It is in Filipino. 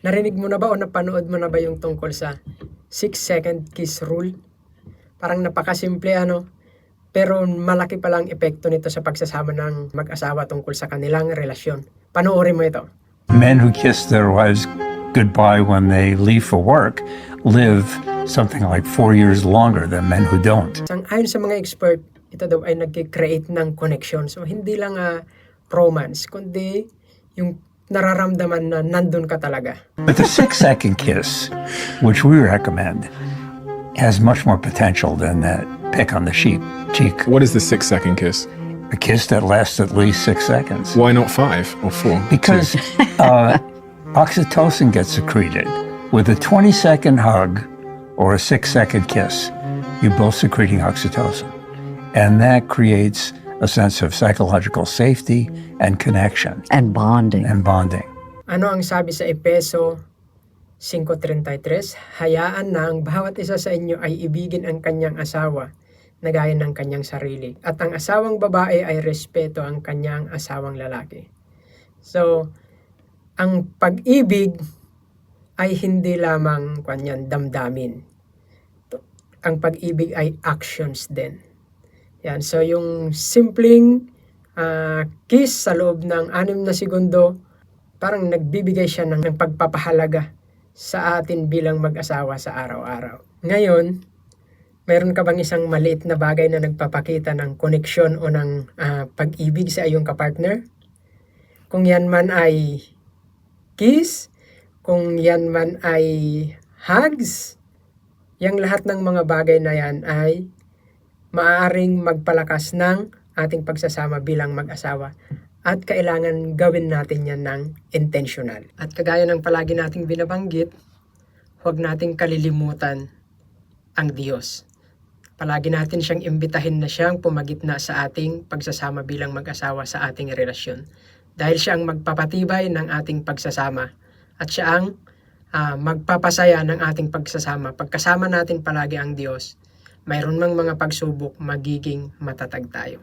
Narinig mo na ba o napanood mo na ba yung tungkol sa 6-second kiss rule? Parang napakasimple pero malaki palang epekto nito sa pagsasama ng mag-asawa tungkol sa kanilang relasyon. Panoorin mo ito. Men who kiss their wives goodbye when they leave for work live something like 4 years longer than men who don't. Ayon sa mga expert, ito daw ay nag-create ng connection. So hindi lang romance, kundi yung nararamdaman na nandun ka talaga. But the 6-second kiss, which we recommend, has much more potential than that peck on the cheek. What is the 6-second kiss? A kiss that lasts at least 6 seconds. Why not 5 or 4? Because oxytocin gets secreted. With a 20-second hug or a 6-second kiss, you're both secreting oxytocin. And that creates a sense of psychological safety and connection. And bonding. Ano ang sabi sa Efeso 5:33? Hayaan na ang bawat isa sa inyo ay ibigin ang kanyang asawa na gaya ng kanyang sarili. At ang asawang babae ay respeto ang kanyang asawang lalaki. So, ang pag-ibig ay hindi lamang damdamin. Ang pag-ibig ay actions din. Yan. So, yung simpleng kiss sa loob ng 6 na segundo, parang nagbibigay siya ng pagpapahalaga sa atin bilang mag-asawa sa araw-araw. Ngayon, mayroon ka bang isang maliit na bagay na nagpapakita ng koneksyon o ng pag-ibig sa iyong kapartner? Kung yan man ay kiss, kung yan man ay hugs, yung lahat ng mga bagay na yan ay maaaring magpalakas ng ating pagsasama bilang mag-asawa. At kailangan gawin natin yan ng intentional. At kagaya ng palagi nating binabanggit, huwag nating kalilimutan ang Diyos. Palagi natin siyang imbitahin na siyang pumagitna sa ating pagsasama bilang mag-asawa sa ating relasyon. Dahil siya ang magpapatibay ng ating pagsasama. At siya ang magpapasaya ng ating pagsasama. Pagkasama natin palagi ang Diyos, mayroon mang mga pagsubok, magiging matatag tayo.